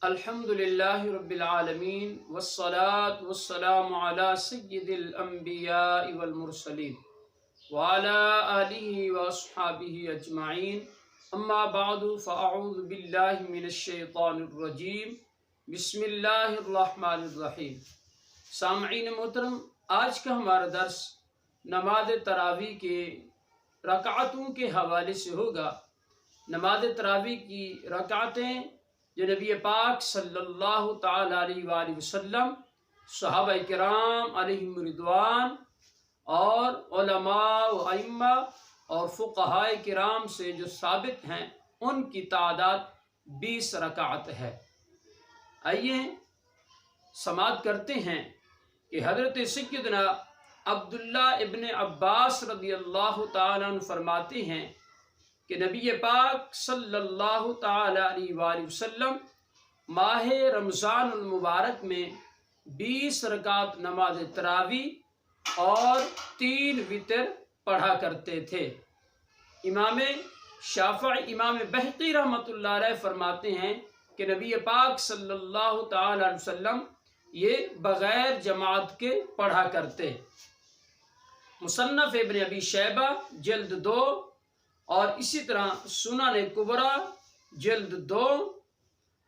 الحمدللہ رب العالمین والصلاة والسلام علی سید الانبیاء والمرسلین وعلی آلہ واصحابہ اجمعین اما بعد فاعوذ باللہ من الشیطان الرجیم بسم اللہ الرحمن الرحیم۔ سامعین محترم، آج کا ہمارا درس نماز تراویح کے رکعتوں کے حوالے سے ہوگا۔ نماز تراویح کی رکعتیں جو نبی پاک صلی اللہ تعالی علیہ وآلہ وسلم، صحابہ کرام علیہم رضوان اور علماء و ائمہ اور فقہاء کرام سے جو ثابت ہیں، ان کی تعداد 20 رکعت ہے۔ آئیے سماعت کرتے ہیں کہ حضرت سیدنا عبداللہ ابن عباس رضی اللہ تعالیٰ عنہ فرماتے ہیں کہ نبی پاک صلی اللہ تعالی علیہ وآلہ وسلم ماہ رمضان المبارک میں 20 رکعت نماز تراویح اور 3 وتر پڑھا کرتے تھے۔ امام شافعی، امام بہقی رحمۃ اللہ علیہ فرماتے ہیں کہ نبی پاک صلی اللہ تعالی علیہ وسلم یہ بغیر جماعت کے پڑھا کرتے۔ مصنف ابن ابی شیبہ جلد 2 اور اسی طرح سنن کبریٰ جلد 2،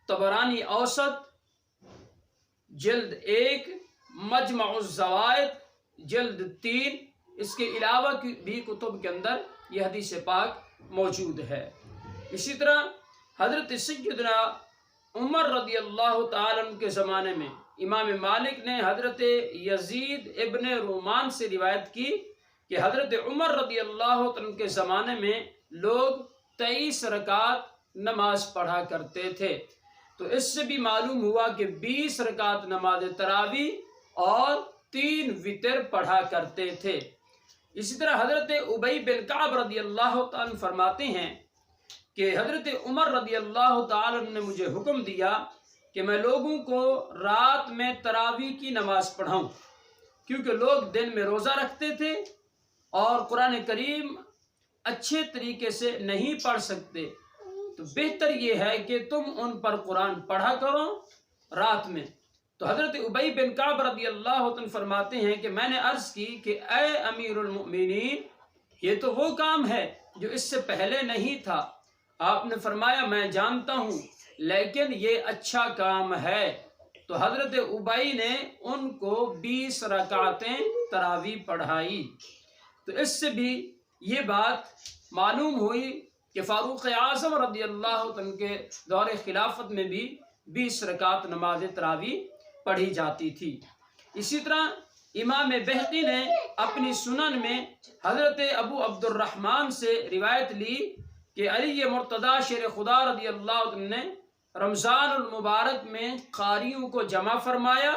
طبرانی اوسط جلد 1، مجمع الزوائد جلد 3، اس کے علاوہ بھی کتب کے اندر یہ حدیث پاک موجود ہے۔ اسی طرح حضرت سیدنا عمر رضی اللہ تعالیٰ عنہ کے زمانے میں امام مالک نے حضرت یزید ابن رومان سے روایت کی کہ حضرت عمر رضی اللہ عنہ کے زمانے میں لوگ 23 رکعت نماز پڑھا کرتے تھے۔ تو اس سے بھی معلوم ہوا کہ 20 رکعت نماز تراویح اور 3 وتر پڑھا کرتے تھے۔ اسی طرح حضرت ابی بن کعب رضی اللہ عنہ فرماتے ہیں کہ حضرت عمر رضی اللہ تعالیٰ عنہ نے مجھے حکم دیا کہ میں لوگوں کو رات میں تراویح کی نماز پڑھاؤں، کیونکہ لوگ دن میں روزہ رکھتے تھے اور قرآن کریم اچھے طریقے سے نہیں پڑھ سکتے، تو بہتر یہ ہے کہ تم ان پر قرآن پڑھا کرو رات میں۔ تو حضرت ابی بن کعب رضی اللہ عنہ فرماتے ہیں کہ میں نے عرض کی کہ اے امیر المؤمنین، یہ تو وہ کام ہے جو اس سے پہلے نہیں تھا۔ آپ نے فرمایا میں جانتا ہوں، لیکن یہ اچھا کام ہے۔ تو حضرت ابی نے ان کو 20 رکعتیں تراویح پڑھائی۔ تو اس سے بھی یہ بات معلوم ہوئی کہ فاروق اعظم رضی اللہ عنہ کے دور خلافت میں بھی 20 رکعت نماز تراویح پڑھی جاتی تھی۔ اسی طرح امام بہقی نے اپنی سنن میں حضرت ابو عبد الرحمن سے روایت لی کہ علی مرتضیٰ شیر خدا رضی اللہ عنہ نے رمضان المبارک میں قاریوں کو جمع فرمایا،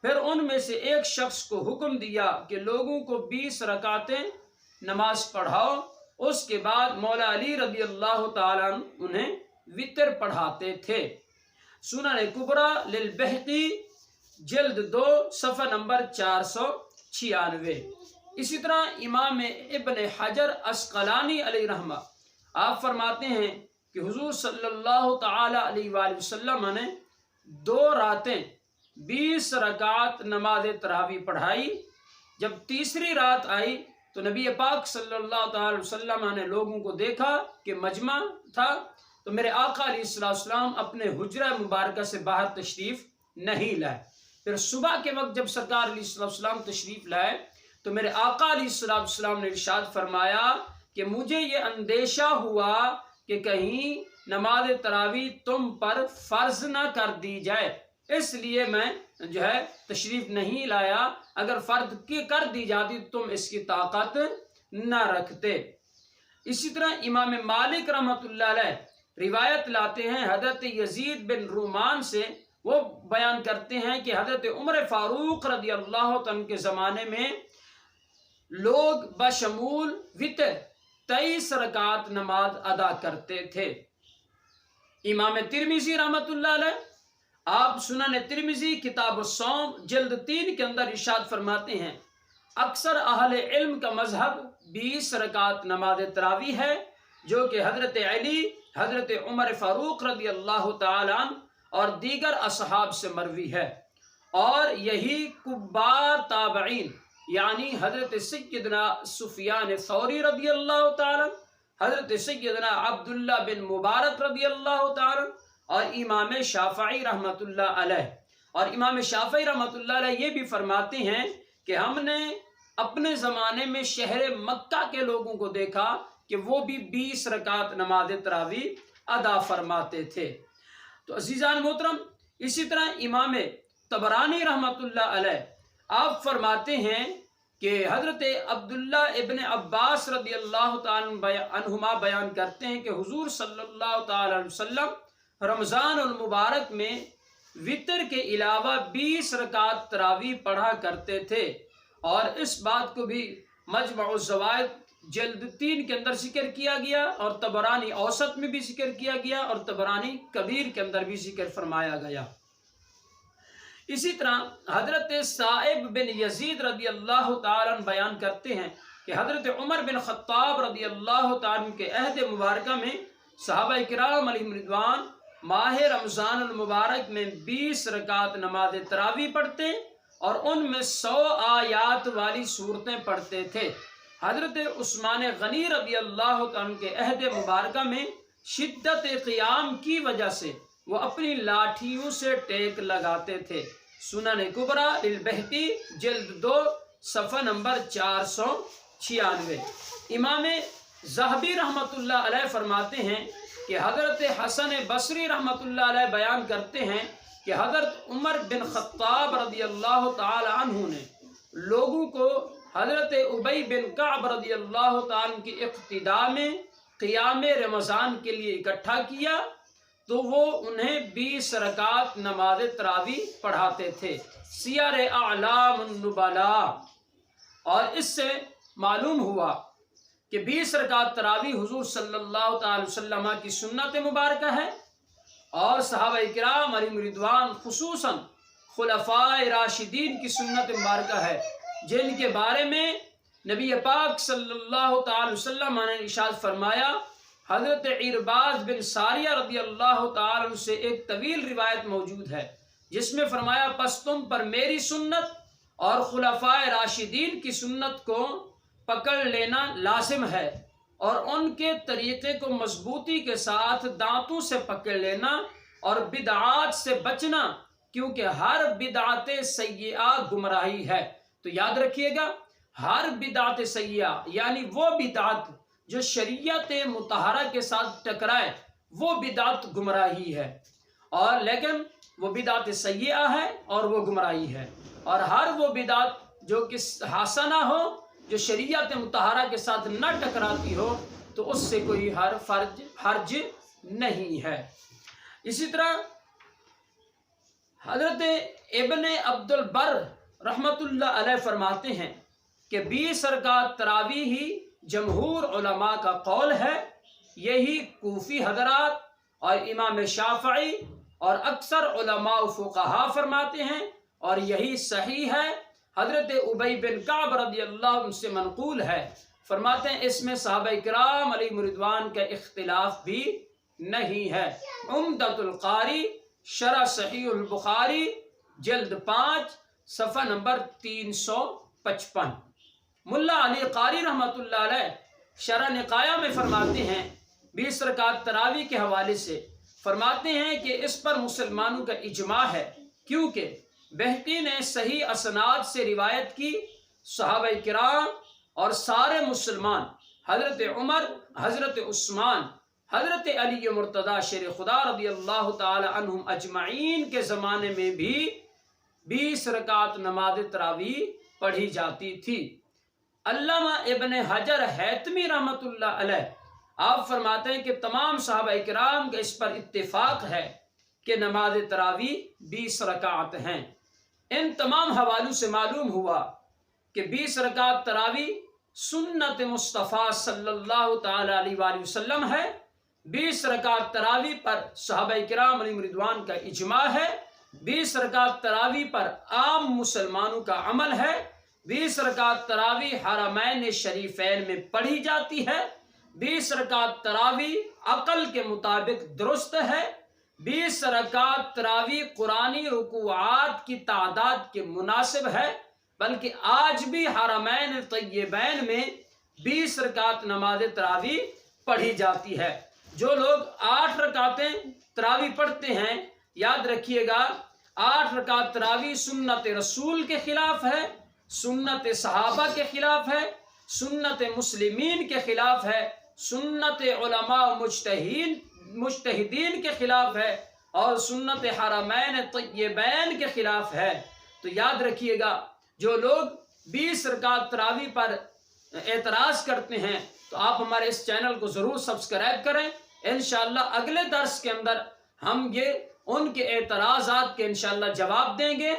پھر ان میں سے ایک شخص کو حکم دیا کہ لوگوں کو 20 رکعتیں نماز پڑھاؤ۔ اس کے بعد مولا علی رضی اللہ تعالیٰ عنہ انہیں وتر پڑھاتے تھے۔ سنن کبریٰ للبہقی جلد 2 صفحہ نمبر 496۔ اسی طرح امام ابن حجر عسقلانی علیہ رحمہ آپ فرماتے ہیں کہ حضور صلی اللہ تعالی علیہ وآلہ وسلم نے 2 راتیں 20 رکعت نماز تراویح پڑھائی۔ جب تیسری رات آئی تو نبی پاک صلی اللہ تعالی وسلم نے لوگوں کو دیکھا کہ مجمع تھا، تو میرے آقا علیہ السلام اپنے حجرہ مبارکہ سے باہر تشریف نہیں لائے۔ پھر صبح کے وقت جب سرکار علیہ السلام تشریف لائے تو میرے آقا علیہ السلام نے ارشاد فرمایا کہ مجھے یہ اندیشہ ہوا کہ کہیں نماز تراویح تم پر فرض نہ کر دی جائے، اس لیے میں تشریف نہیں لایا، اگر فرض کر دی جاتی تم اس کی طاقت نہ رکھتے۔ اسی طرح امام مالک رحمۃ اللہ علیہ روایت لاتے ہیں حضرت یزید بن رومان سے، وہ بیان کرتے ہیں کہ حضرت عمر فاروق رضی اللہ عنہ کے زمانے میں لوگ بشمول وتر 23 رکعت نماز ادا کرتے تھے۔ امام ترمذی رحمۃ اللہ علیہ آپ سنن ترمذی کتاب الصوم جلد 3 کے اندر ارشاد فرماتے ہیں اکثر اہل علم کا مذہب 20 رکعت نماز تراویح ہے، جو کہ حضرت علی، حضرت عمر فاروق رضی اللہ تعالیٰ عنہ اور دیگر اصحاب سے مروی ہے، اور یہی کبار تابعین یعنی حضرت سیدنا سفیان ثوری رضی اللہ تعالی، حضرت سیدنا عبداللہ بن مبارک رضی اللہ تعالی، اور امام شافعی رحمۃ اللہ علیہ. اور امام شافعی رحمۃ اللہ علیہ یہ بھی فرماتے ہیں کہ ہم نے اپنے زمانے میں شہر مکہ کے لوگوں کو دیکھا کہ وہ بھی 20 رکعت نماز تراویح ادا فرماتے تھے. تو عزیزان محترم، اسی طرح امام طبرانی رحمۃ اللہ علیہ آپ فرماتے ہیں کہ حضرت عبداللہ ابن عباس رضی اللہ تعالی عنہما بیان کرتے ہیں کہ حضور صلی اللہ تعالی علیہ وسلم رمضان المبارک میں وطر کے علاوہ 20 رکعت تراویح پڑھا کرتے تھے. اور اس بات کو بھی مجمع الزوائد جلد 3 کے اندر ذکر کیا گیا، اور طبرانی اوسط میں بھی ذکر کیا گیا، اور طبرانی کبیر کے اندر بھی ذکر فرمایا گیا. اسی طرح حضرت صائب بن یزید رضی اللہ تعالیٰ عنہ بیان کرتے ہیں کہ حضرت عمر بن خطاب رضی اللہ تعالیٰ عنہ کے عہد مبارکہ میں صحابہ کرام علیہم رضوان ماہ رمضان المبارک میں 20 رکعت نماز تراویح پڑھتے اور ان میں 100 آیات والی صورتیں پڑھتے تھے. حضرت عثمان غنی رضی اللہ عنہ کے عہد مبارکہ میں شدت قیام کی وجہ سے وہ اپنی لاٹھیوں سے ٹیک لگاتے تھے. سنن کبریٰ للبہقی جلد 2 صفحہ نمبر 496. امام ذہبی رحمۃ اللہ علیہ فرماتے ہیں کہ حضرت حسن بصری رحمۃ اللہ علیہ بیان کرتے ہیں کہ حضرت عمر بن خطاب رضی اللہ تعالی عنہ نے لوگوں کو حضرت ابی بن کعب رضی اللہ تعالی عنہ کی اقتداء میں قیام رمضان کے لیے اکٹھا کیا تو وہ انہیں 20 رکعت نماز تراویح پڑھاتے تھے. سیر اعلام النبلاء. اور اس سے معلوم ہوا کہ 20 رکعت تراویح حضور صلی اللہ تعالی وسلم کی سنت مبارکہ ہے، اور صحابہ کرام علیہم رضوان خصوصاً خلفائے راشدین کی سنت مبارکہ ہے، جن کے بارے میں نبی پاک صلی اللہ تعالی وسلم نے ارشاد فرمایا. حضرت عرباض بن ساریہ رضی اللہ تعالی عنہ سے ایک طویل روایت موجود ہے جس میں فرمایا پس تم پر میری سنت اور خلفائے راشدین کی سنت کو پکڑ لینا لازم ہے، اور ان کے طریقے کو مضبوطی کے ساتھ دانتوں سے پکڑ لینا، اور بدعات سے بچنا، کیونکہ ہر بدعت سیئہ گمراہی ہے. تو یاد رکھیے گا، ہر بدعت سیئہ یعنی وہ بدعت جو شریعت مطہرہ کے ساتھ ٹکرائے وہ بدعت گمراہی ہے، اور لیکن وہ بدعت سیئہ ہے اور وہ گمراہی ہے. اور ہر وہ بدعت جو کہ حسنہ ہو، جو شریعت مطہرہ کے ساتھ نہ ٹکراتی ہو، تو اس سے کوئی حرج نہیں ہے. اسی طرح حضرت ابن عبد البر رحمۃ اللہ علیہ فرماتے ہیں کہ 20 رکعت تراویح ہی جمہور علماء کا قول ہے، یہی کوفی حضرات اور امام شافعی اور اکثر علماء و فقہا فرماتے ہیں، اور یہی صحیح ہے. حضرت ابی بن کعب رضی اللہ عنہ سے منقول ہے، فرماتے ہیں اس میں صحابہ کرام علیہم رضوان کا اختلاف بھی نہیں ہے. عمدۃ القاری شرح صحیح البخاری جلد 5 صفحہ نمبر 355. ملا علی قاری رحمۃ اللہ علیہ شرح نقایہ میں فرماتے ہیں 20 رکعت تراویح کے حوالے سے، فرماتے ہیں کہ اس پر مسلمانوں کا اجماع ہے، کیونکہ بہقی نے صحیح اسناد سے روایت کی صحابہ کرام اور سارے مسلمان حضرت عمر، حضرت عثمان، حضرت علی مرتضی شیر خدا رضی اللہ تعالی عنہم اجمعین کے زمانے میں بھی 20 رکعت نماز تراویح پڑھی جاتی تھی. علامہ ابن حجر حیتمی رحمۃ اللہ علیہ آپ فرماتے ہیں کہ تمام صحابہ کرام کا اس پر اتفاق ہے کہ نماز تراویح 20 رکعت ہیں. ان تمام حوالوں سے معلوم ہوا کہ 20 رکعت تراویح سنت مصطفیٰ صلی اللہ تعالی علیہ وآلہ وسلم ہے. 20 رکعت تراویح پر صحابہ کرام علیہم رضوان کا اجماع ہے. 20 رکعت تراویح پر عام مسلمانوں کا عمل ہے. 20 رکعت تراویح حرمین شریفین میں پڑھی جاتی ہے. 20 رکعت تراویح عقل کے مطابق درست ہے. 20 رکعت تراویح قرآنی رکوعات کی تعداد کے مناسب ہے، بلکہ آج بھی حرمین طیبین میں 20 رکعت نماز تراویح پڑھی جاتی ہے۔ جو لوگ 8 رکعتیں تراویح پڑھتے ہیں، یاد رکھیے گا 8 رکعت تراویح سنت رسول کے خلاف ہے، سنت صحابہ کے خلاف ہے، سنت مسلمین کے خلاف ہے، سنت علماء مجتہدین کے خلاف ہے، اور سنت حرمین طیبین کے خلاف ہے۔ تو یاد رکھیے گا جو لوگ 20 رکعت تراویح پر اعتراض کرتے ہیں تو آپ ہمارے اس چینل کو ضرور سبسکرائب کریں۔ انشاءاللہ اگلے درس کے اندر ہم یہ ان کے اعتراضات کے انشاءاللہ جواب دیں گے،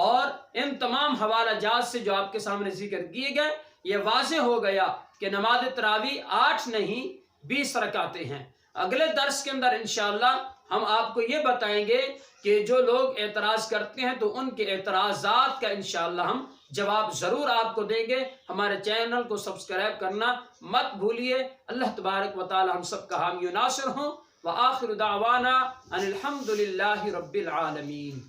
اور ان تمام حوالہ جات سے جو آپ کے سامنے ذکر کیے گئے یہ واضح ہو گیا کہ نماز تراویح 8 نہیں 20 رکعتیں ہیں۔ اگلے درس کے اندر انشاءاللہ ہم آپ کو یہ بتائیں گے کہ جو لوگ اعتراض کرتے ہیں تو ان کے اعتراضات کا انشاءاللہ ہم جواب ضرور آپ کو دیں گے۔ ہمارے چینل کو سبسکرائب کرنا مت بھولیے۔ اللہ تبارک و تعالی ہم سب کا حامی و ناصر ہوں۔ وآخر دعوانا ان الحمد للہ رب العالمین۔